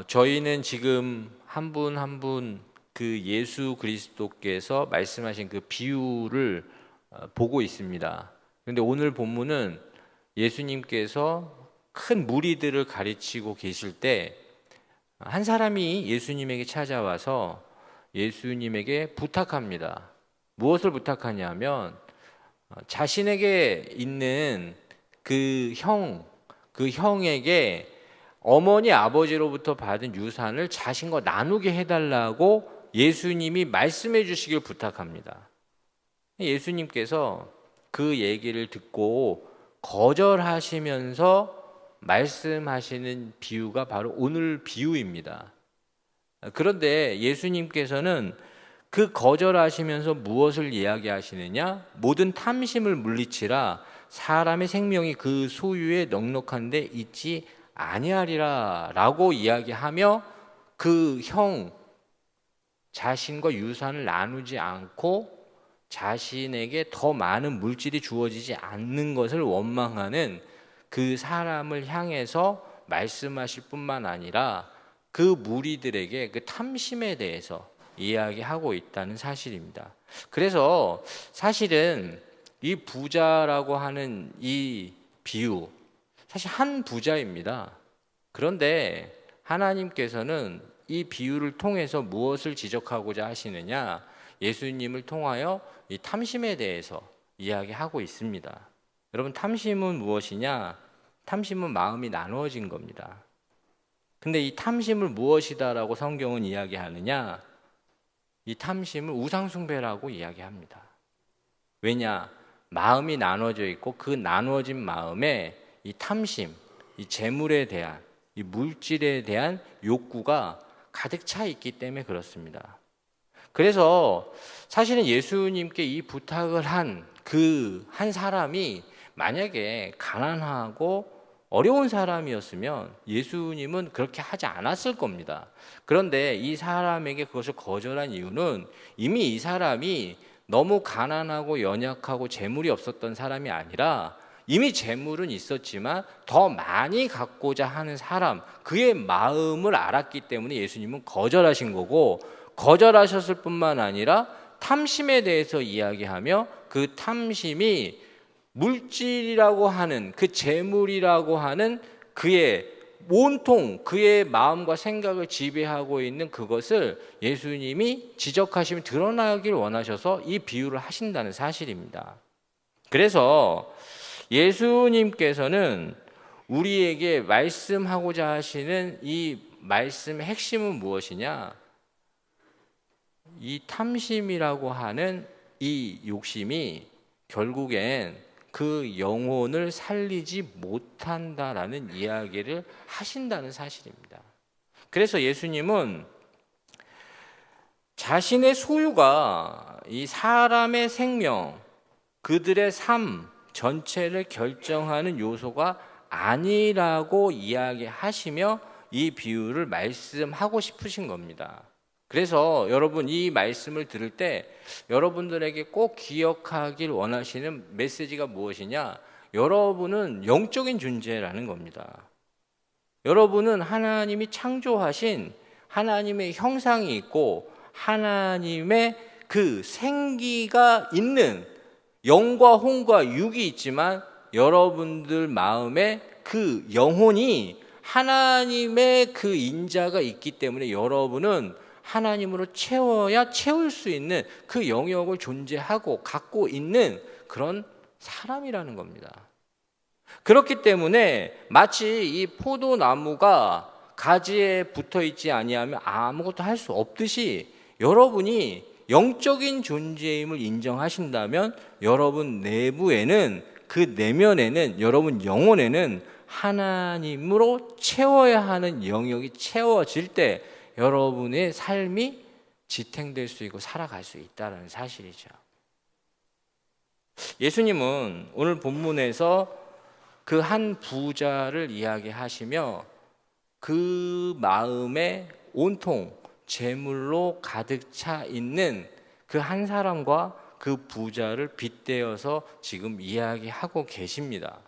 저희는 지금 한 분 한 분 그 예수 그리스도께서 말씀하신 그 비유를 보고 있습니다. 그런데 오늘 본문은 예수님께서 큰 무리들을 가르치고 계실 때 한 사람이 예수님에게 찾아와서 예수님에게 부탁합니다. 무엇을 부탁하냐면 자신에게 있는 그 형에게 어머니 아버지로부터 받은 유산을 자신과 나누게 해달라고 예수님이 말씀해 주시길 부탁합니다. 예수님께서 그 얘기를 듣고 거절하시면서 말씀하시는 비유가 바로 오늘 비유입니다. 그런데 예수님께서는 그 거절하시면서 무엇을 이야기하시느냐? 모든 탐심을 물리치라 사람의 생명이 그 소유에 넉넉한 데 있지 아니하리라 라고 이야기하며 그 형 자신과 유산을 나누지 않고 자신에게 더 많은 물질이 주어지지 않는 것을 원망하는 그 사람을 향해서 말씀하실 뿐만 아니라 그 무리들에게 그 탐심에 대해서 이야기하고 있다는 사실입니다. 그래서 사실은 이 부자라고 하는 이 비유, 사실 한 부자입니다. 그런데 하나님께서는 이 비유를 통해서 무엇을 지적하고자 하시느냐? 예수님을 통하여 이 탐심에 대해서 이야기하고 있습니다. 여러분, 탐심은 무엇이냐? 탐심은 마음이 나누어진 겁니다. 근데 이 탐심을 무엇이다라고 성경은 이야기하느냐? 이 탐심을 우상숭배라고 이야기합니다. 왜냐? 마음이 나눠져 있고 그 나누어진 마음에 이 탐심, 이 재물에 대한, 이 물질에 대한 욕구가 가득 차 있기 때문에 그렇습니다. 그래서 사실은 예수님께 이 부탁을 한 그 한 사람이 만약에 가난하고 어려운 사람이었으면 예수님은 그렇게 하지 않았을 겁니다. 그런데 이 사람에게 그것을 거절한 이유는 이미 이 사람이 너무 가난하고 연약하고 재물이 없었던 사람이 아니라 이미 재물은 있었지만 더 많이 갖고자 하는 사람, 그의 마음을 알았기 때문에 예수님은 거절하신 거고, 거절하셨을 뿐만 아니라 탐심에 대해서 이야기하며 그 탐심이 물질이라고 하는 그 재물이라고 하는 그의 온통 그의 마음과 생각을 지배하고 있는 그것을 예수님이 지적하시면 드러나길 원하셔서 이 비유를 하신다는 사실입니다. 그래서 예수님께서는 우리에게 말씀하고자 하시는 이 말씀의 핵심은 무엇이냐? 이 탐심이라고 하는 이 욕심이 결국엔 그 영혼을 살리지 못한다라는 이야기를 하신다는 사실입니다. 그래서 예수님은 자신의 소유가 이 사람의 생명, 그들의 삶 전체를 결정하는 요소가 아니라고 이야기하시며 이 비유를 말씀하고 싶으신 겁니다. 그래서 여러분, 이 말씀을 들을 때 여러분들에게 꼭 기억하길 원하시는 메시지가 무엇이냐? 여러분은 영적인 존재라는 겁니다. 여러분은 하나님이 창조하신 하나님의 형상이 있고 하나님의 그 생기가 있는 영과 혼과 육이 있지만 여러분들 마음에 그 영혼이 하나님의 그 인자가 있기 때문에 여러분은 하나님으로 채워야 채울 수 있는 그 영역을 존재하고 갖고 있는 그런 사람이라는 겁니다. 그렇기 때문에 마치 이 포도나무가 가지에 붙어 있지 아니하면 아무것도 할 수 없듯이 여러분이 영적인 존재임을 인정하신다면 여러분 내부에는, 그 내면에는, 여러분 영혼에는 하나님으로 채워야 하는 영역이 채워질 때 여러분의 삶이 지탱될 수 있고 살아갈 수 있다는 사실이죠. 예수님은 오늘 본문에서 그 한 부자를 이야기하시며 그 마음에 온통 재물로 가득 차 있는 그 한 사람과 그 부자를 빗대어서 지금 이야기하고 계십니다.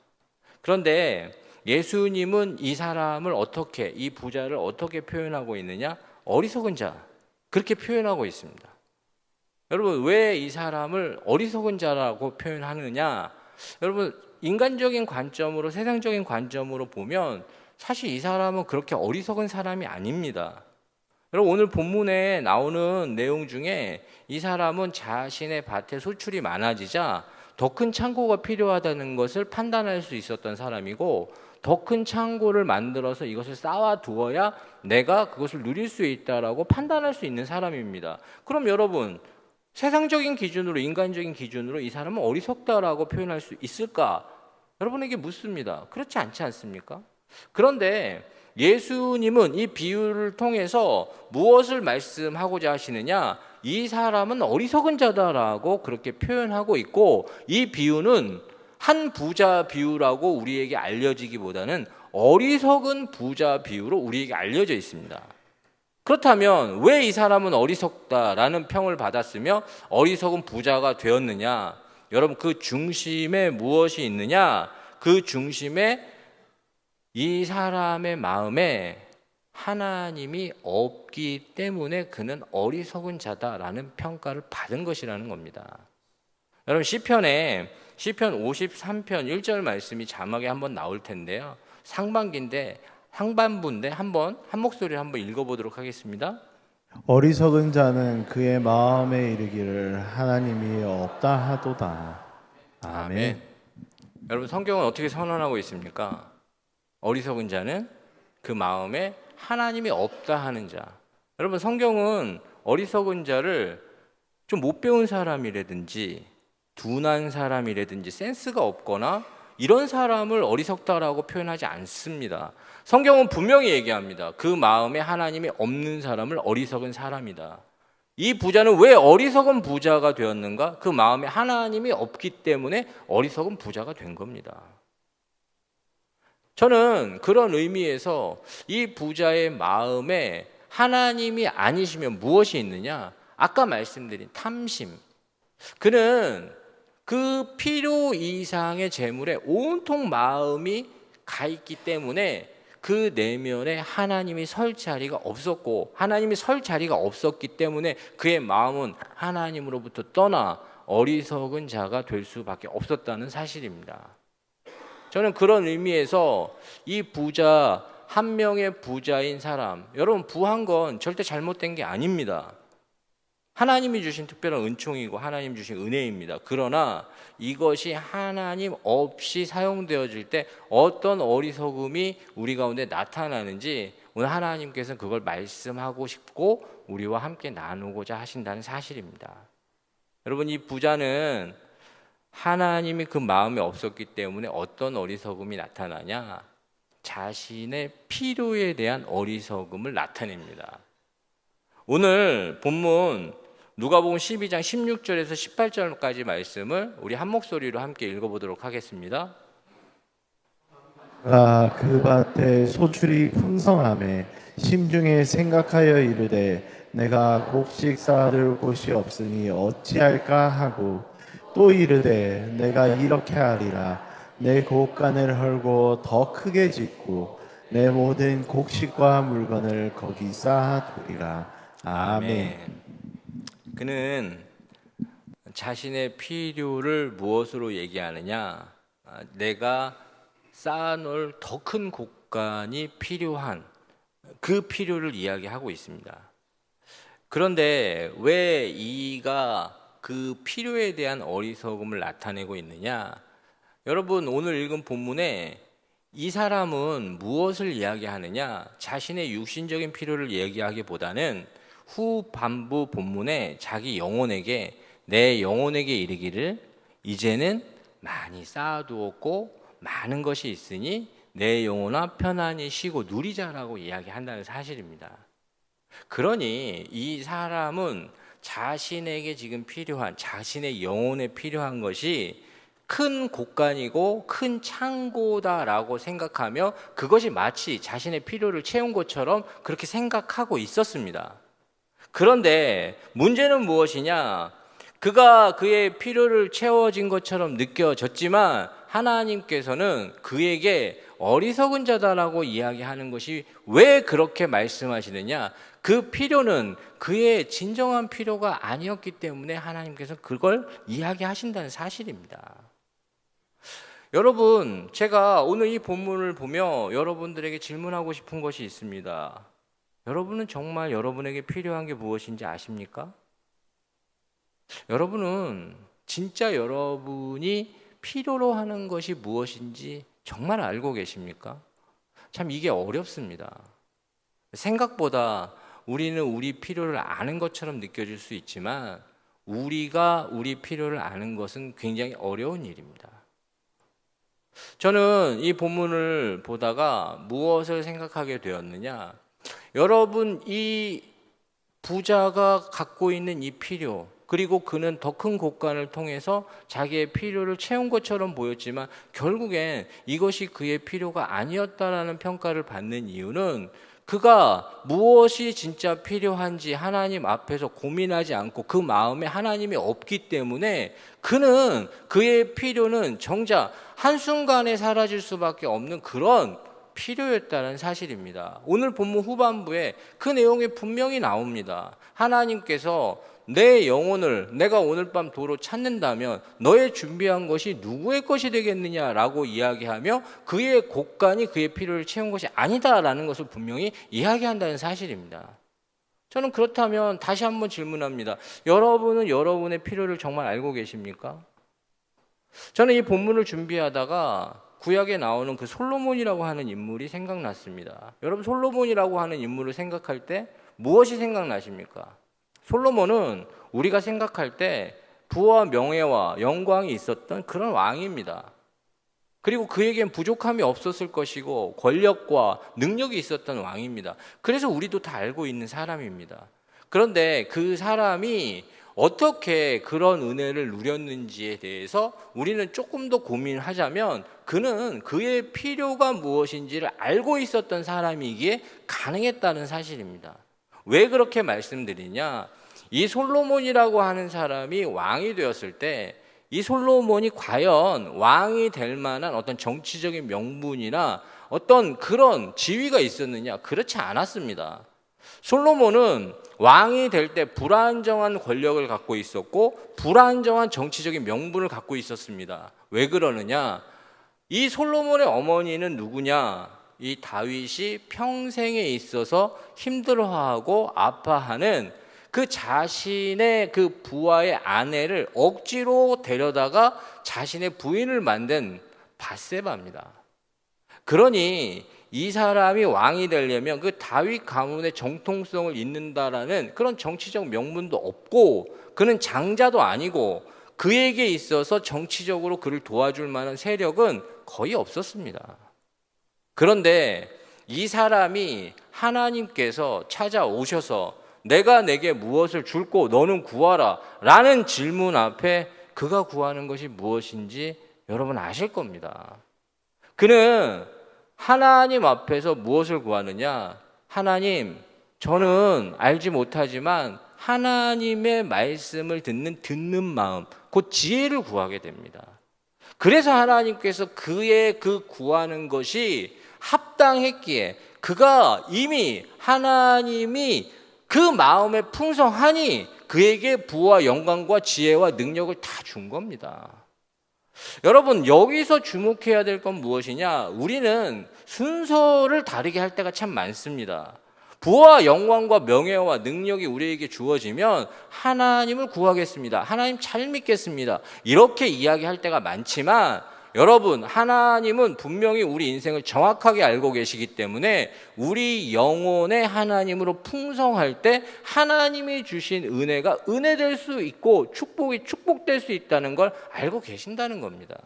그런데 예수님은 이 사람을 어떻게, 이 부자를 어떻게 표현하고 있느냐? 어리석은 자, 그렇게 표현하고 있습니다. 여러분, 왜 이 사람을 어리석은 자라고 표현하느냐? 여러분, 인간적인 관점으로, 세상적인 관점으로 보면 사실 이 사람은 그렇게 어리석은 사람이 아닙니다. 여러분, 오늘 본문에 나오는 내용 중에 이 사람은 자신의 밭에 소출이 많아지자 더 큰 창고가 필요하다는 것을 판단할 수 있었던 사람이고, 더 큰 창고를 만들어서 이것을 쌓아 두어야 내가 그것을 누릴 수 있다라고 판단할 수 있는 사람입니다. 그럼 여러분, 세상적인 기준으로, 인간적인 기준으로 이 사람은 어리석다라고 표현할 수 있을까? 여러분에게 묻습니다. 그렇지 않지 않습니까? 그런데 예수님은 이 비유를 통해서 무엇을 말씀하고자 하시느냐? 이 사람은 어리석은 자다라고 그렇게 표현하고 있고, 이 비유는 한 부자 비유라고 우리에게 알려지기보다는 어리석은 부자 비유로 우리에게 알려져 있습니다. 그렇다면 왜 이 사람은 어리석다라는 평을 받았으며 어리석은 부자가 되었느냐? 여러분, 그 중심에 무엇이 있느냐? 그 중심에 이 사람의 마음에 하나님이 없기 때문에 그는 어리석은 자다라는 평가를 받은 것이라는 겁니다. 여러분, 시편 53편 1절 말씀이 자막에 한번 나올 텐데요. 상반부인데 한번 한 목소리로 한번 읽어보도록 하겠습니다. 어리석은 자는 그의 마음에 이르기를 하나님이 없다 하도다. 아멘. 여러분, 성경은 어떻게 선언하고 있습니까? 어리석은 자는 그 마음에 하나님이 없다 하는 자. 여러분, 성경은 어리석은 자를 좀 못 배운 사람이라든지 둔한 사람이라든지 센스가 없거나 이런 사람을 어리석다라고 표현하지 않습니다. 성경은 분명히 얘기합니다. 그 마음에 하나님이 없는 사람을 어리석은 사람이다. 이 부자는 왜 어리석은 부자가 되었는가? 그 마음에 하나님이 없기 때문에 어리석은 부자가 된 겁니다. 저는 그런 의미에서 이 부자의 마음에 하나님이 아니시면 무엇이 있느냐? 아까 말씀드린 탐심. 그는 그 필요 이상의 재물에 온통 마음이 가 있기 때문에 그 내면에 하나님이 설 자리가 없었고, 하나님이 설 자리가 없었기 때문에 그의 마음은 하나님으로부터 떠나 어리석은 자가 될 수밖에 없었다는 사실입니다. 저는 그런 의미에서 이 부자, 한 명의 부자인 사람, 여러분, 부한 건 절대 잘못된 게 아닙니다. 하나님이 주신 특별한 은총이고 하나님 주신 은혜입니다. 그러나 이것이 하나님 없이 사용되어질 때 어떤 어리석음이 우리 가운데 나타나는지 오늘 하나님께서는 그걸 말씀하고 싶고 우리와 함께 나누고자 하신다는 사실입니다. 여러분, 이 부자는 하나님이 그 마음에 없었기 때문에 어떤 어리석음이 나타나냐? 자신의 필요에 대한 어리석음을 나타냅니다. 오늘 본문 누가복음 12장 16절에서 18절까지 말씀을 우리 한 목소리로 함께 읽어보도록 하겠습니다. 그 밭에 소출이 풍성함에 심중에 생각하여 이르되 내가 곡식 쌓아둘 곳이 없으니 어찌할까 하고 또 이르되 내가 이렇게 하리라 내 곡간을 헐고 더 크게 짓고 내 모든 곡식과 물건을 거기 쌓아두리라. 아멘. 그는 자신의 필요를 무엇으로 얘기하느냐? 내가 쌓아놓을 더 큰 곡간이 필요한 그 필요를 이야기하고 있습니다. 그런데 왜 이가 그 필요에 대한 어리석음을 나타내고 있느냐? 여러분, 오늘 읽은 본문에 이 사람은 무엇을 이야기하느냐? 자신의 육신적인 필요를 이야기하기보다는 후반부 본문에 자기 영혼에게, 내 영혼에게 이르기를 이제는 많이 쌓아두었고 많은 것이 있으니 내 영혼아 편안히 쉬고 누리자라고 이야기한다는 사실입니다. 그러니 이 사람은 자신에게 지금 필요한, 자신의 영혼에 필요한 것이 큰 곳간이고 큰 창고다라고 생각하며 그것이 마치 자신의 필요를 채운 것처럼 그렇게 생각하고 있었습니다. 그런데 문제는 무엇이냐? 그가 그의 필요를 채워진 것처럼 느껴졌지만 하나님께서는 그에게 어리석은 자다라고 이야기하는 것이 왜 그렇게 말씀하시느냐? 그 필요는 그의 진정한 필요가 아니었기 때문에 하나님께서 그걸 이야기하신다는 사실입니다. 여러분, 제가 오늘 이 본문을 보며 여러분들에게 질문하고 싶은 것이 있습니다. 여러분은 정말 여러분에게 필요한 게 무엇인지 아십니까? 여러분은 진짜 여러분이 필요로 하는 것이 무엇인지 정말 알고 계십니까? 참 이게 어렵습니다. 생각보다 우리는 우리 필요를 아는 것처럼 느껴질 수 있지만 우리가 우리 필요를 아는 것은 굉장히 어려운 일입니다. 저는 이 본문을 보다가 무엇을 생각하게 되었느냐? 여러분, 이 부자가 갖고 있는 이 필요, 그리고 그는 더 큰 곳간을 통해서 자기의 필요를 채운 것처럼 보였지만 결국엔 이것이 그의 필요가 아니었다라는 평가를 받는 이유는 그가 무엇이 진짜 필요한지 하나님 앞에서 고민하지 않고 그 마음에 하나님이 없기 때문에 그는 그의 필요는 정작 한순간에 사라질 수밖에 없는 그런 필요였다는 사실입니다. 오늘 본문 후반부에 그 내용이 분명히 나옵니다. 하나님께서 내 영혼을 내가 오늘 밤 도로 찾는다면 너의 준비한 것이 누구의 것이 되겠느냐라고 이야기하며 그의 곳간이 그의 필요를 채운 것이 아니다라는 것을 분명히 이야기한다는 사실입니다. 저는 그렇다면 다시 한번 질문합니다. 여러분은 여러분의 필요를 정말 알고 계십니까? 저는 이 본문을 준비하다가 구약에 나오는 그 솔로몬이라고 하는 인물이 생각났습니다. 여러분, 솔로몬이라고 하는 인물을 생각할 때 무엇이 생각나십니까? 솔로몬은 우리가 생각할 때 부와 명예와 영광이 있었던 그런 왕입니다. 그리고 그에겐 부족함이 없었을 것이고 권력과 능력이 있었던 왕입니다. 그래서 우리도 다 알고 있는 사람입니다. 그런데 그 사람이 어떻게 그런 은혜를 누렸는지에 대해서 우리는 조금 더 고민하자면 그는 그의 필요가 무엇인지를 알고 있었던 사람이기에 가능했다는 사실입니다. 왜 그렇게 말씀드리냐? 이 솔로몬이라고 하는 사람이 왕이 되었을 때 이 솔로몬이 과연 왕이 될 만한 어떤 정치적인 명분이나 어떤 그런 지위가 있었느냐? 그렇지 않았습니다. 솔로몬은 왕이 될 때 불안정한 권력을 갖고 있었고 불안정한 정치적인 명분을 갖고 있었습니다. 왜 그러느냐? 이 솔로몬의 어머니는 누구냐? 이 다윗이 평생에 있어서 힘들어하고 아파하는 그 자신의 그 부하의 아내를 억지로 데려다가 자신의 부인을 만든 밧세바입니다. 그러니 이 사람이 왕이 되려면 그 다윗 가문의 정통성을 잇는다라는 그런 정치적 명분도 없고 그는 장자도 아니고 그에게 있어서 정치적으로 그를 도와줄 만한 세력은 거의 없었습니다. 그런데 이 사람이 하나님께서 찾아오셔서 내가 내게 무엇을 줄고 너는 구하라 라는 질문 앞에 그가 구하는 것이 무엇인지 여러분 아실 겁니다. 그는 하나님 앞에서 무엇을 구하느냐? 하나님, 저는 알지 못하지만 하나님의 말씀을 듣는 마음, 곧 지혜를 구하게 됩니다. 그래서 하나님께서 그의 그 구하는 것이 합당했기에 그가 이미 하나님이 그 마음에 풍성하니 그에게 부와 영광과 지혜와 능력을 다 준 겁니다. 여러분, 여기서 주목해야 될 건 무엇이냐? 우리는 순서를 다르게 할 때가 참 많습니다. 부와 영광과 명예와 능력이 우리에게 주어지면 하나님을 구하겠습니다. 하나님 잘 믿겠습니다. 이렇게 이야기할 때가 많지만 여러분, 하나님은 분명히 우리 인생을 정확하게 알고 계시기 때문에 우리 영혼의 하나님으로 풍성할 때 하나님이 주신 은혜가 은혜될 수 있고 축복이 축복될 수 있다는 걸 알고 계신다는 겁니다.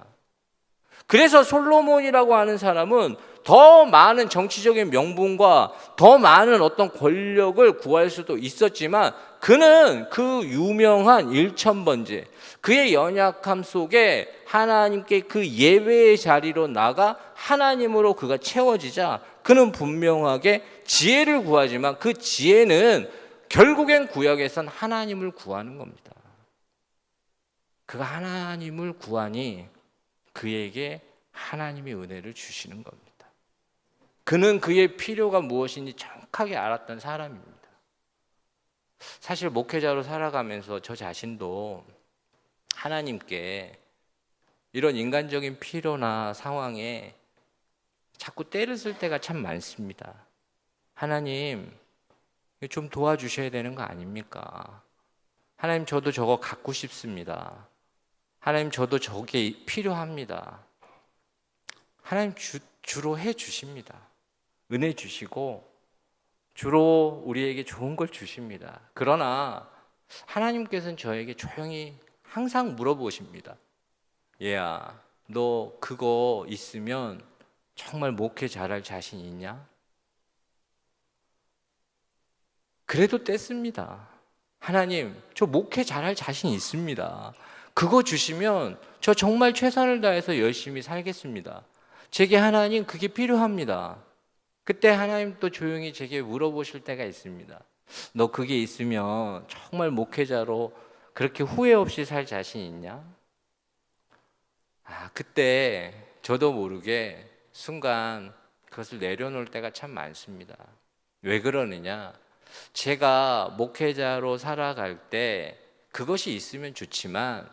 그래서 솔로몬이라고 하는 사람은 더 많은 정치적인 명분과 더 많은 어떤 권력을 구할 수도 있었지만 그는 그 유명한 일천번제, 그의 연약함 속에 하나님께 그 예배의 자리로 나가 하나님으로 그가 채워지자 그는 분명하게 지혜를 구하지만 그 지혜는 결국엔 구약에선 하나님을 구하는 겁니다. 그가 하나님을 구하니 그에게 하나님의 은혜를 주시는 겁니다. 그는 그의 필요가 무엇인지 정확하게 알았던 사람입니다. 사실 목회자로 살아가면서 저 자신도 하나님께 이런 인간적인 필요나 상황에 자꾸 때를 쓸 때가 참 많습니다. 하나님, 좀 도와주셔야 되는 거 아닙니까? 하나님, 저도 저거 갖고 싶습니다. 하나님, 저도 저게 필요합니다. 하나님 주로 해 주십니다. 은혜 주시고 주로 우리에게 좋은 걸 주십니다. 그러나 하나님께서는 저에게 조용히 항상 물어보십니다. 얘야, 너 그거 있으면 정말 목회 잘할 자신 있냐? 그래도 뗐습니다. 하나님, 저 목회 잘할 자신 있습니다. 그거 주시면 저 정말 최선을 다해서 열심히 살겠습니다. 제게 하나님 그게 필요합니다. 그때 하나님 또 조용히 제게 물어보실 때가 있습니다. 너 그게 있으면 정말 목회자로 그렇게 후회 없이 살 자신 있냐? 그때 저도 모르게 순간 그것을 내려놓을 때가 참 많습니다. 왜 그러느냐? 제가 목회자로 살아갈 때 그것이 있으면 좋지만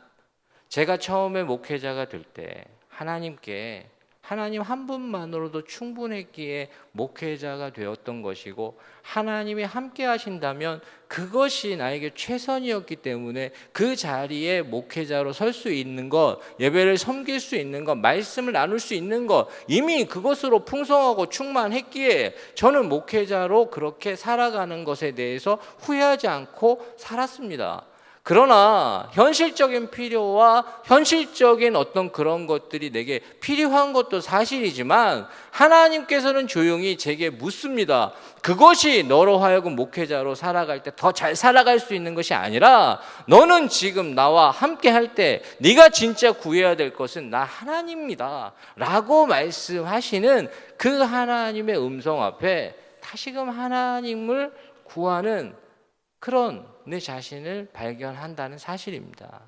제가 처음에 목회자가 될 때 하나님께 하나님 한 분만으로도 충분했기에 목회자가 되었던 것이고 하나님이 함께 하신다면 그것이 나에게 최선이었기 때문에 그 자리에 목회자로 설 수 있는 것, 예배를 섬길 수 있는 것, 말씀을 나눌 수 있는 것, 이미 그것으로 풍성하고 충만했기에 저는 목회자로 그렇게 살아가는 것에 대해서 후회하지 않고 살았습니다. 그러나 현실적인 필요와 현실적인 어떤 그런 것들이 내게 필요한 것도 사실이지만 하나님께서는 조용히 제게 묻습니다. 그것이 너로 하여금 목회자로 살아갈 때 더 잘 살아갈 수 있는 것이 아니라 너는 지금 나와 함께 할 때 네가 진짜 구해야 될 것은 나 하나님입니다 라고 말씀하시는 그 하나님의 음성 앞에 다시금 하나님을 구하는 그런 내 자신을 발견한다는 사실입니다.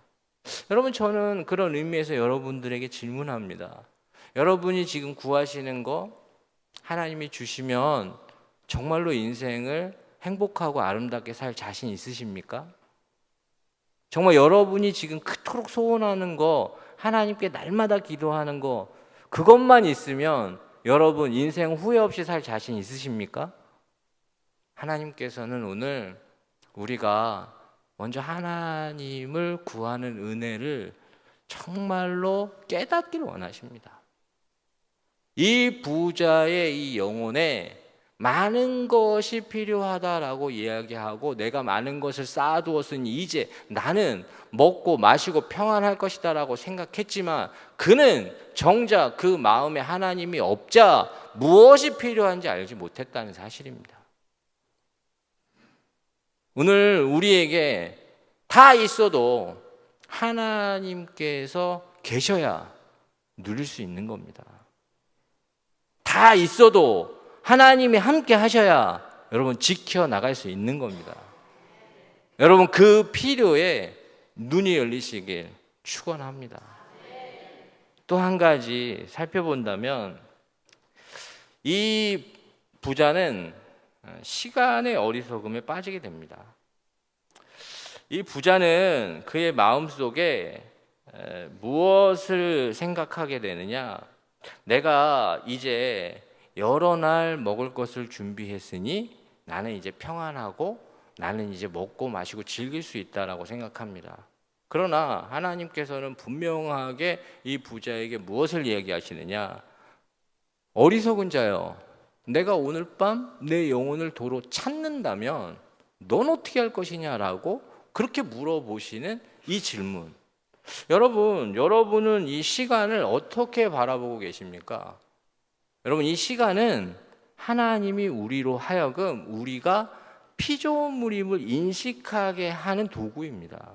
여러분, 저는 그런 의미에서 여러분들에게 질문합니다. 여러분이 지금 구하시는 거 하나님이 주시면 정말로 인생을 행복하고 아름답게 살 자신 있으십니까? 정말 여러분이 지금 그토록 소원하는 거, 하나님께 날마다 기도하는 거, 그것만 있으면 여러분 인생 후회 없이 살 자신 있으십니까? 하나님께서는 오늘 우리가 먼저 하나님을 구하는 은혜를 정말로 깨닫기를 원하십니다. 이 부자의 이 영혼에 많은 것이 필요하다라고 이야기하고 내가 많은 것을 쌓아두었으니 이제 나는 먹고 마시고 평안할 것이다라고 생각했지만 그는 정작 그 마음에 하나님이 없자 무엇이 필요한지 알지 못했다는 사실입니다. 오늘 우리에게 다 있어도 하나님께서 계셔야 누릴 수 있는 겁니다. 다 있어도 하나님이 함께 하셔야 여러분 지켜나갈 수 있는 겁니다. 여러분 그 필요에 눈이 열리시길 축원합니다. 또 한 가지 살펴본다면 이 부자는 시간의 어리석음에 빠지게 됩니다. 이 부자는 그의 마음속에 무엇을 생각하게 되느냐? 내가 이제 여러 날 먹을 것을 준비했으니 나는 이제 평안하고 나는 이제 먹고 마시고 즐길 수 있다라고 생각합니다. 그러나 하나님께서는 분명하게 이 부자에게 무엇을 이야기하시느냐? 어리석은 자여, 내가 오늘 밤 내 영혼을 도로 찾는다면 넌 어떻게 할 것이냐라고 그렇게 물어보시는 이 질문. 여러분은 이 시간을 어떻게 바라보고 계십니까? 여러분 이 시간은 하나님이 우리로 하여금 우리가 피조물임을 인식하게 하는 도구입니다.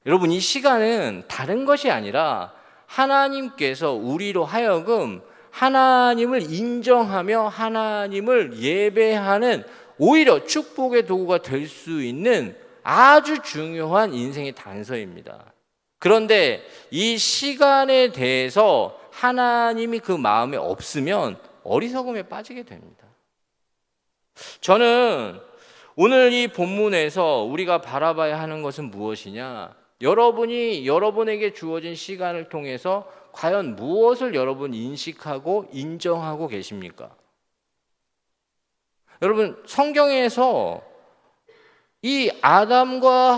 여러분 이 시간은 다른 것이 아니라 하나님께서 우리로 하여금 하나님을 인정하며 하나님을 예배하는 오히려 축복의 도구가 될 수 있는 아주 중요한 인생의 단서입니다. 그런데 이 시간에 대해서 하나님이 그 마음에 없으면 어리석음에 빠지게 됩니다. 저는 오늘 이 본문에서 우리가 바라봐야 하는 것은 무엇이냐? 여러분이 여러분에게 주어진 시간을 통해서 과연 무엇을 여러분 인식하고 인정하고 계십니까? 여러분, 성경에서 이 아담과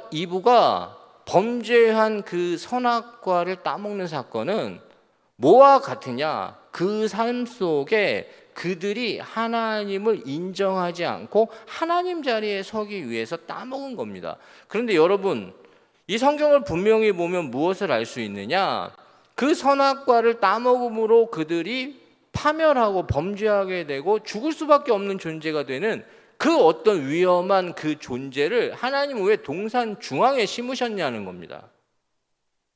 이브가 범죄한 그 선악과를 따먹는 사건은 뭐와 같으냐? 그 삶 속에 그들이 하나님을 인정하지 않고 하나님 자리에 서기 위해서 따먹은 겁니다. 그런데 여러분, 이 성경을 분명히 보면 무엇을 알 수 있느냐? 그 선악과를 따먹음으로 그들이 파멸하고 범죄하게 되고 죽을 수밖에 없는 존재가 되는 그 어떤 위험한 그 존재를 하나님은 왜 동산 중앙에 심으셨냐는 겁니다.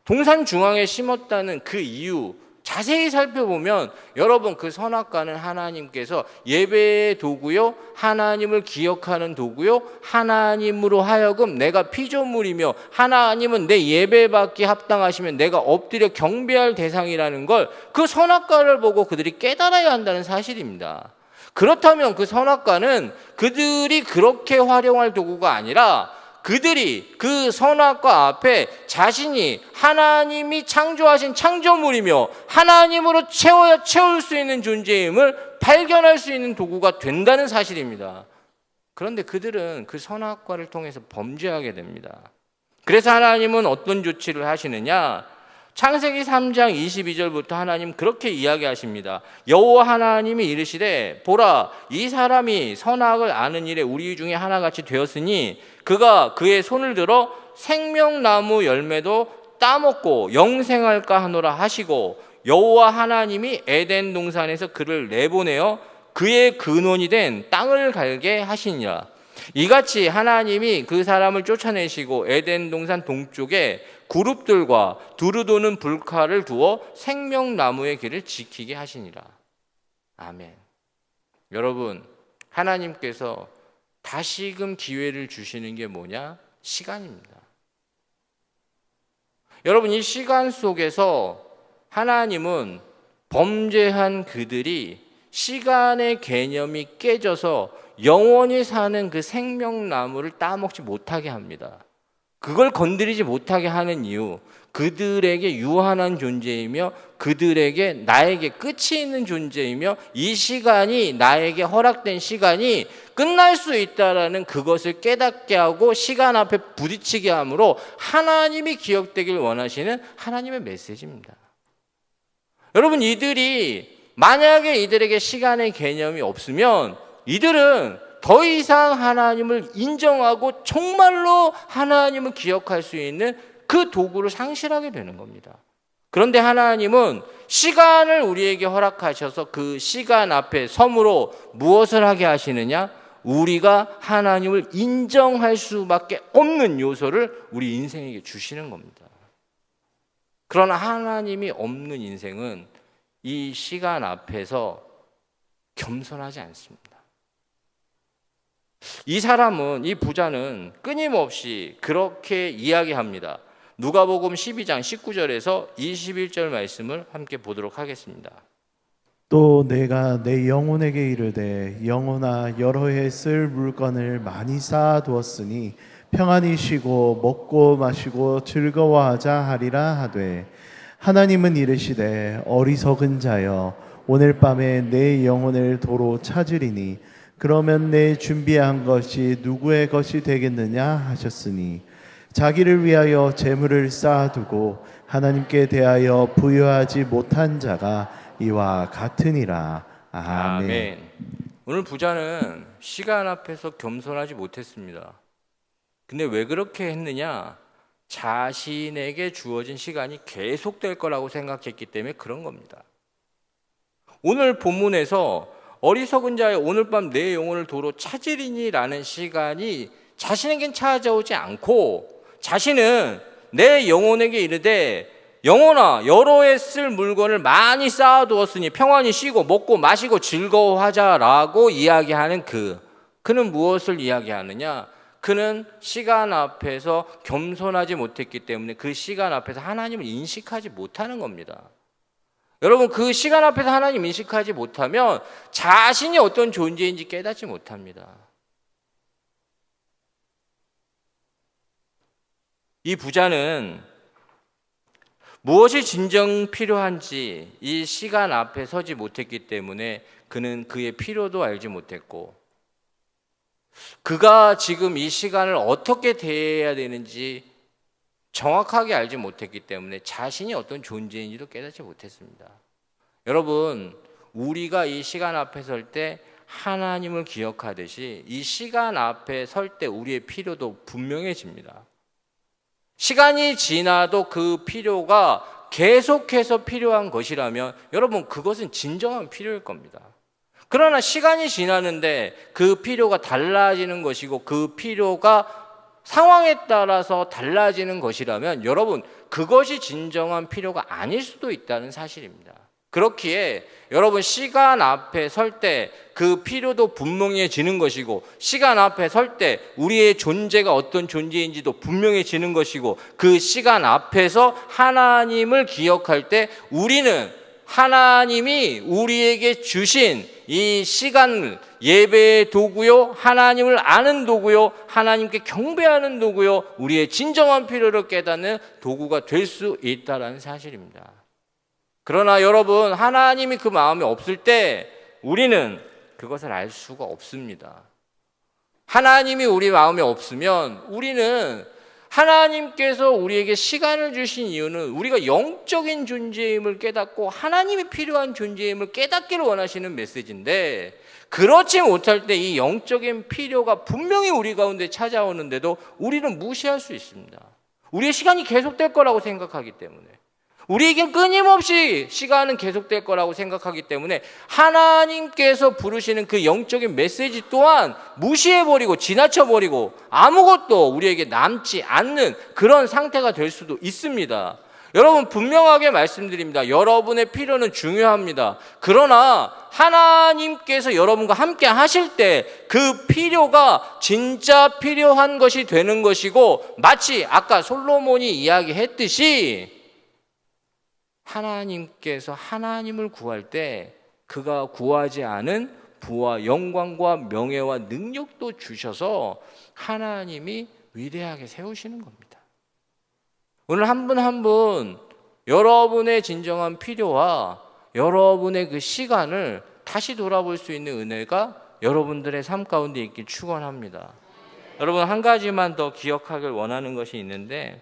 동산 중앙에 심었다는 그 이유 자세히 살펴보면 여러분, 그 선악과는 하나님께서 예배의 도구요, 하나님을 기억하는 도구요, 하나님으로 하여금 내가 피조물이며 하나님은 내 예배받기 합당하시면 내가 엎드려 경배할 대상이라는 걸 그 선악과를 보고 그들이 깨달아야 한다는 사실입니다. 그렇다면 그 선악과는 그들이 그렇게 활용할 도구가 아니라 그들이 그 선악과 앞에 자신이 하나님이 창조하신 창조물이며 하나님으로 채울 수 있는 존재임을 발견할 수 있는 도구가 된다는 사실입니다. 그런데 그들은 그 선악과를 통해서 범죄하게 됩니다. 그래서 하나님은 어떤 조치를 하시느냐? 창세기 3장 22절부터 하나님 그렇게 이야기하십니다. 여호와 하나님이 이르시되 보라, 이 사람이 선악을 아는 일에 우리 중에 하나같이 되었으니 그가 그의 손을 들어 생명나무 열매도 따먹고 영생할까 하노라 하시고, 여호와 하나님이 에덴 동산에서 그를 내보내어 그의 근원이 된 땅을 갈게 하시니라. 이같이 하나님이 그 사람을 쫓아내시고 에덴 동산 동쪽에 그룹들과 두루 도는 불칼을 두어 생명나무의 길을 지키게 하시니라. 아멘. 여러분, 하나님께서 다시금 기회를 주시는 게 뭐냐? 시간입니다. 여러분, 이 시간 속에서 하나님은 범죄한 그들이 시간의 개념이 깨져서 영원히 사는 그 생명나무를 따먹지 못하게 합니다. 그걸 건드리지 못하게 하는 이유, 그들에게 유한한 존재이며 그들에게 나에게 끝이 있는 존재이며 이 시간이 나에게 허락된 시간이 끝날 수 있다라는 그것을 깨닫게 하고 시간 앞에 부딪히게 함으로 하나님이 기억되길 원하시는 하나님의 메시지입니다. 여러분, 만약에 이들에게 시간의 개념이 없으면 이들은 더 이상 하나님을 인정하고 정말로 하나님을 기억할 수 있는 그 도구를 상실하게 되는 겁니다. 그런데 하나님은 시간을 우리에게 허락하셔서 그 시간 앞에 섬으로 무엇을 하게 하시느냐? 우리가 하나님을 인정할 수밖에 없는 요소를 우리 인생에게 주시는 겁니다. 그러나 하나님이 없는 인생은 이 시간 앞에서 겸손하지 않습니다. 이 부자는 끊임없이 그렇게 이야기합니다. 누가복음 12장 19절에서 21절 말씀을 함께 보도록 하겠습니다. 또 내가 내 영혼에게 이르되 영혼아, 여러 해 쓸 물건을 많이 쌓아두었으니 평안히 쉬고 먹고 마시고 즐거워하자 하리라 하되, 하나님은 이르시되 어리석은 자여, 오늘 밤에 내 영혼을 도로 찾으리니 그러면 내 준비한 것이 누구의 것이 되겠느냐 하셨으니, 자기를 위하여 재물을 쌓아두고 하나님께 대하여 부여하지 못한 자가 이와 같으니라. 아멘. 오늘 부자는 시간 앞에서 겸손하지 못했습니다. 근데 왜 그렇게 했느냐? 자신에게 주어진 시간이 계속될 거라고 생각했기 때문에 그런 겁니다. 오늘 본문에서 어리석은 자의 오늘 밤 내 영혼을 도로 찾으리니라는 시간이 자신에겐 찾아오지 않고, 자신은 내 영혼에게 이르되 영혼아, 여러 해 쓸 물건을 많이 쌓아두었으니 평안히 쉬고 먹고 마시고 즐거워하자라고 이야기하는 그는 무엇을 이야기하느냐? 그는 시간 앞에서 겸손하지 못했기 때문에 그 시간 앞에서 하나님을 인식하지 못하는 겁니다. 여러분, 그 시간 앞에서 하나님 인식하지 못하면 자신이 어떤 존재인지 깨닫지 못합니다. 이 부자는 무엇이 진정 필요한지 이 시간 앞에 서지 못했기 때문에 그는 그의 필요도 알지 못했고, 그가 지금 이 시간을 어떻게 대해야 되는지 정확하게 알지 못했기 때문에 자신이 어떤 존재인지도 깨닫지 못했습니다. 여러분, 우리가 이 시간 앞에 설 때 하나님을 기억하듯이 이 시간 앞에 설 때 우리의 필요도 분명해집니다. 시간이 지나도 그 필요가 계속해서 필요한 것이라면 여러분, 그것은 진정한 필요일 겁니다. 그러나 시간이 지나는데 그 필요가 달라지는 것이고 그 필요가 상황에 따라서 달라지는 것이라면 여러분, 그것이 진정한 필요가 아닐 수도 있다는 사실입니다. 그렇기에 여러분, 시간 앞에 설 때 그 필요도 분명해지는 것이고, 시간 앞에 설 때 우리의 존재가 어떤 존재인지도 분명해지는 것이고, 그 시간 앞에서 하나님을 기억할 때 우리는 하나님이 우리에게 주신 이 시간을 예배의 도구요, 하나님을 아는 도구요, 하나님께 경배하는 도구요, 우리의 진정한 필요를 깨닫는 도구가 될 수 있다는 사실입니다. 그러나 여러분, 하나님이 그 마음이 없을 때 우리는 그것을 알 수가 없습니다. 하나님이 우리 마음에 없으면 우리는 하나님께서 우리에게 시간을 주신 이유는 우리가 영적인 존재임을 깨닫고 하나님이 필요한 존재임을 깨닫기를 원하시는 메시지인데, 그렇지 못할 때 이 영적인 필요가 분명히 우리 가운데 찾아오는데도 우리는 무시할 수 있습니다. 우리의 시간이 계속될 거라고 생각하기 때문에, 우리에겐 끊임없이 시간은 계속될 거라고 생각하기 때문에 하나님께서 부르시는 그 영적인 메시지 또한 무시해버리고 지나쳐버리고 아무것도 우리에게 남지 않는 그런 상태가 될 수도 있습니다. 여러분, 분명하게 말씀드립니다. 여러분의 필요는 중요합니다. 그러나 하나님께서 여러분과 함께 하실 때 그 필요가 진짜 필요한 것이 되는 것이고, 마치 아까 솔로몬이 이야기했듯이 하나님께서 하나님을 구할 때 그가 구하지 않은 부와 영광과 명예와 능력도 주셔서 하나님이 위대하게 세우시는 겁니다. 오늘 한 분 한 분 여러분의 진정한 필요와 여러분의 그 시간을 다시 돌아볼 수 있는 은혜가 여러분들의 삶 가운데 있길 축원합니다. 여러분, 한 가지만 더 기억하길 원하는 것이 있는데,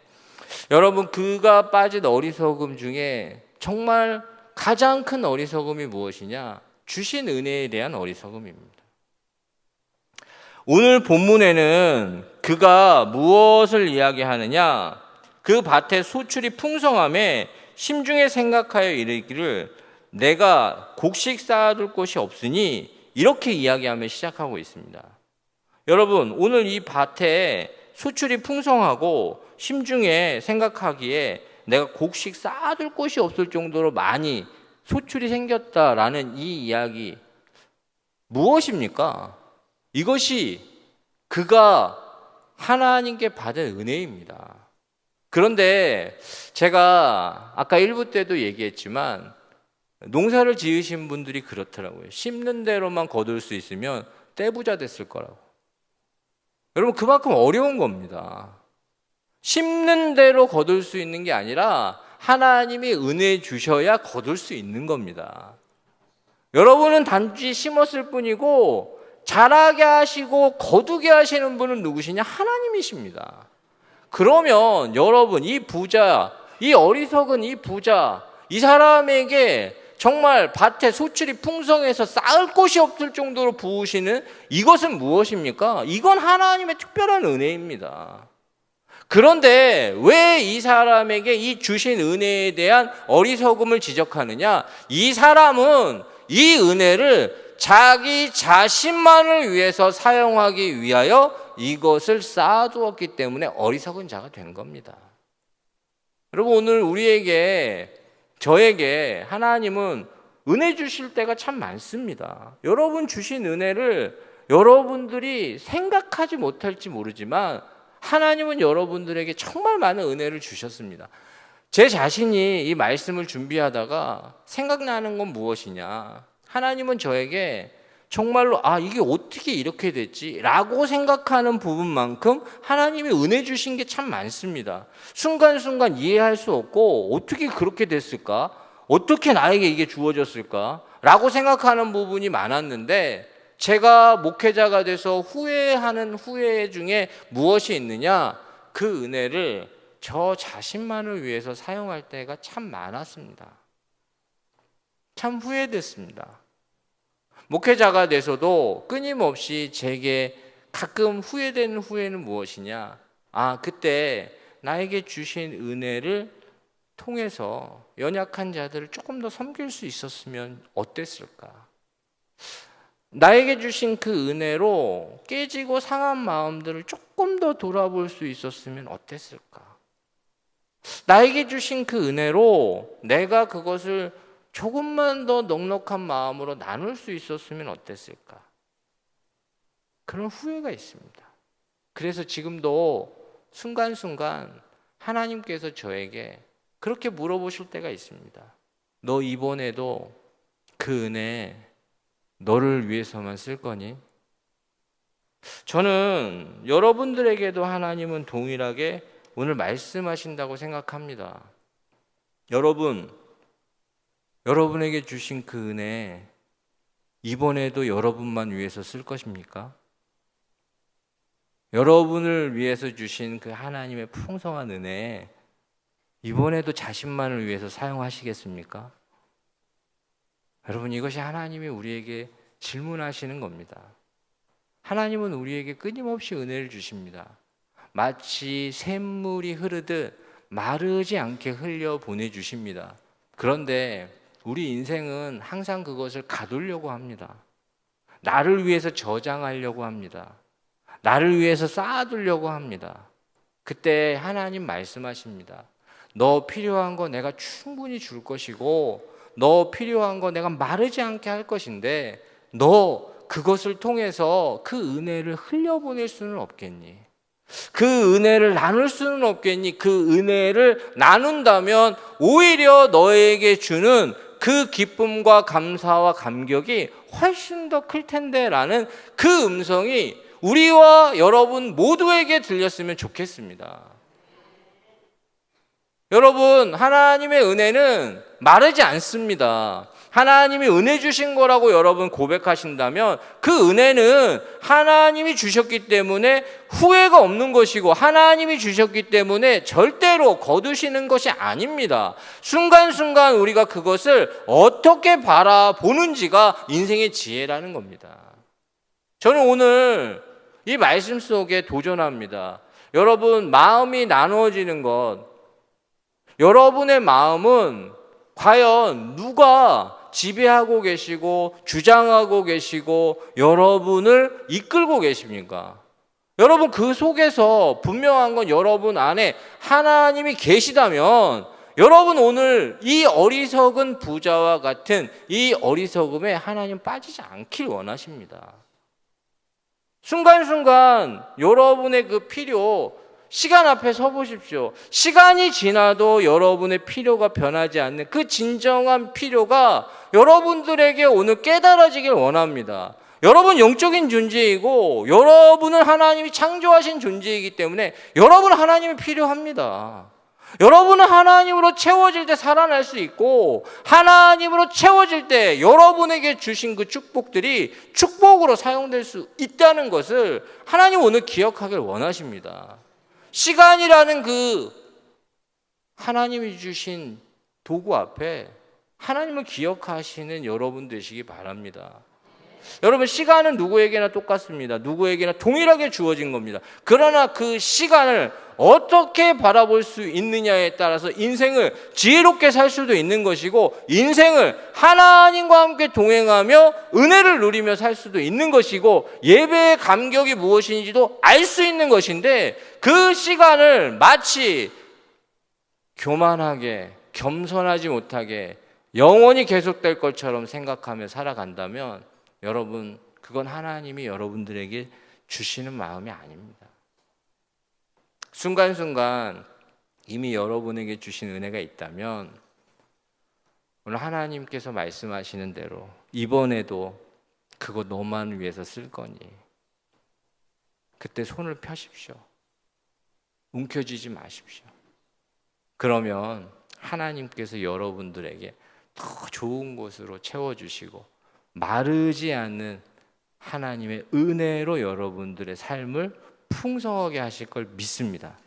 여러분, 그가 빠진 어리석음 중에 정말 가장 큰 어리석음이 무엇이냐? 주신 은혜에 대한 어리석음입니다. 오늘 본문에는 그가 무엇을 이야기하느냐? 그 밭의 소출이 풍성함에 심중에 생각하여 이르기를 내가 곡식 쌓아둘 곳이 없으니, 이렇게 이야기하며 시작하고 있습니다. 여러분, 오늘 이 밭에 소출이 풍성하고 심중에 생각하기에 내가 곡식 쌓아둘 곳이 없을 정도로 많이 소출이 생겼다라는 이 이야기 무엇입니까? 이것이 그가 하나님께 받은 은혜입니다. 그런데 제가 아까 1부 때도 얘기했지만 농사를 지으신 분들이 그렇더라고요. 심는 대로만 거둘 수 있으면 떼부자 됐을 거라고. 여러분, 그만큼 어려운 겁니다. 심는 대로 거둘 수 있는 게 아니라 하나님이 은혜 주셔야 거둘 수 있는 겁니다. 여러분은 단지 심었을 뿐이고 자라게 하시고 거두게 하시는 분은 누구시냐? 하나님이십니다. 그러면 여러분, 이 부자, 이 어리석은 이 부자, 이 사람에게 정말 밭에 소출이 풍성해서 쌓을 곳이 없을 정도로 부으시는 이것은 무엇입니까? 이건 하나님의 특별한 은혜입니다. 그런데 왜 이 사람에게 이 주신 은혜에 대한 어리석음을 지적하느냐? 이 사람은 이 은혜를 자기 자신만을 위해서 사용하기 위하여 이것을 쌓아두었기 때문에 어리석은 자가 된 겁니다. 여러분, 오늘 우리에게, 저에게 하나님은 은혜 주실 때가 참 많습니다. 여러분 주신 은혜를 여러분들이 생각하지 못할지 모르지만 하나님은 여러분들에게 정말 많은 은혜를 주셨습니다. 제 자신이 이 말씀을 준비하다가 생각나는 건 무엇이냐? 하나님은 저에게 정말로 이게 어떻게 이렇게 됐지? 라고 생각하는 부분만큼 하나님이 은혜 주신 게 참 많습니다. 순간순간 이해할 수 없고 어떻게 그렇게 됐을까? 어떻게 나에게 이게 주어졌을까? 라고 생각하는 부분이 많았는데 제가 목회자가 돼서 후회하는 후회 중에 무엇이 있느냐? 그 은혜를 저 자신만을 위해서 사용할 때가 참 많았습니다. 참 후회됐습니다. 목회자가 돼서도 끊임없이 제게 가끔 후회되는 후회는 무엇이냐? 그때 나에게 주신 은혜를 통해서 연약한 자들을 조금 더 섬길 수 있었으면 어땠을까? 나에게 주신 그 은혜로 깨지고 상한 마음들을 조금 더 돌아볼 수 있었으면 어땠을까? 나에게 주신 그 은혜로 내가 그것을 조금만 더 넉넉한 마음으로 나눌 수 있었으면 어땠을까? 그런 후회가 있습니다. 그래서 지금도 순간순간 하나님께서 저에게 그렇게 물어보실 때가 있습니다. 너 이번에도 그 은혜 너를 위해서만 쓸 거니? 저는 여러분들에게도 하나님은 동일하게 오늘 말씀하신다고 생각합니다. 여러분에게 주신 그 은혜 이번에도 여러분만 위해서 쓸 것입니까? 여러분을 위해서 주신 그 하나님의 풍성한 은혜 이번에도 자신만을 위해서 사용하시겠습니까? 여러분, 이것이 하나님이 우리에게 질문하시는 겁니다. 하나님은 우리에게 끊임없이 은혜를 주십니다. 마치 샘물이 흐르듯 마르지 않게 흘려 보내주십니다. 그런데 우리 인생은 항상 그것을 가두려고 합니다. 나를 위해서 저장하려고 합니다. 나를 위해서 쌓아두려고 합니다. 그때 하나님 말씀하십니다. 너 필요한 거 내가 충분히 줄 것이고 너 필요한 거 내가 마르지 않게 할 것인데 너 그것을 통해서 그 은혜를 흘려보낼 수는 없겠니? 그 은혜를 나눌 수는 없겠니? 그 은혜를 나눈다면 오히려 너에게 주는 그 기쁨과 감사와 감격이 훨씬 더 클 텐데 라는 그 음성이 우리와 여러분 모두에게 들렸으면 좋겠습니다. 여러분, 하나님의 은혜는 마르지 않습니다. 하나님이 은혜 주신 거라고 여러분 고백하신다면 그 은혜는 하나님이 주셨기 때문에 후회가 없는 것이고 하나님이 주셨기 때문에 절대로 거두시는 것이 아닙니다. 순간순간 우리가 그것을 어떻게 바라보는지가 인생의 지혜라는 겁니다. 저는 오늘 이 말씀 속에 도전합니다. 여러분, 마음이 나누어지는 것, 여러분의 마음은 과연 누가 지배하고 계시고 주장하고 계시고 여러분을 이끌고 계십니까? 여러분, 그 속에서 분명한 건 여러분 안에 하나님이 계시다면 여러분 오늘 이 어리석은 부자와 같은 이 어리석음에 하나님 빠지지 않길 원하십니다. 순간순간 여러분의 그 필요, 시간 앞에 서 보십시오. 시간이 지나도 여러분의 필요가 변하지 않는 그 진정한 필요가 여러분들에게 오늘 깨달아지길 원합니다. 여러분 영적인 존재이고 여러분은 하나님이 창조하신 존재이기 때문에 여러분은 하나님이 필요합니다. 여러분은 하나님으로 채워질 때 살아날 수 있고 하나님으로 채워질 때 여러분에게 주신 그 축복들이 축복으로 사용될 수 있다는 것을 하나님 오늘 기억하길 원하십니다. 시간이라는 그 하나님이 주신 도구 앞에 하나님을 기억하시는 여러분 되시기 바랍니다. 여러분, 시간은 누구에게나 똑같습니다. 누구에게나 동일하게 주어진 겁니다. 그러나 그 시간을 어떻게 바라볼 수 있느냐에 따라서 인생을 지혜롭게 살 수도 있는 것이고 인생을 하나님과 함께 동행하며 은혜를 누리며 살 수도 있는 것이고 예배의 감격이 무엇인지도 알 수 있는 것인데 그 시간을 마치 교만하게 겸손하지 못하게 영원히 계속될 것처럼 생각하며 살아간다면 여러분, 그건 하나님이 여러분들에게 주시는 마음이 아닙니다. 순간순간 이미 여러분에게 주신 은혜가 있다면 오늘 하나님께서 말씀하시는 대로 이번에도 그거 너만 위해서 쓸 거니 그때 손을 펴십시오. 움켜쥐지 마십시오. 그러면 하나님께서 여러분들에게 더 좋은 곳으로 채워주시고 마르지 않는 하나님의 은혜로 여러분들의 삶을 풍성하게 하실 걸 믿습니다.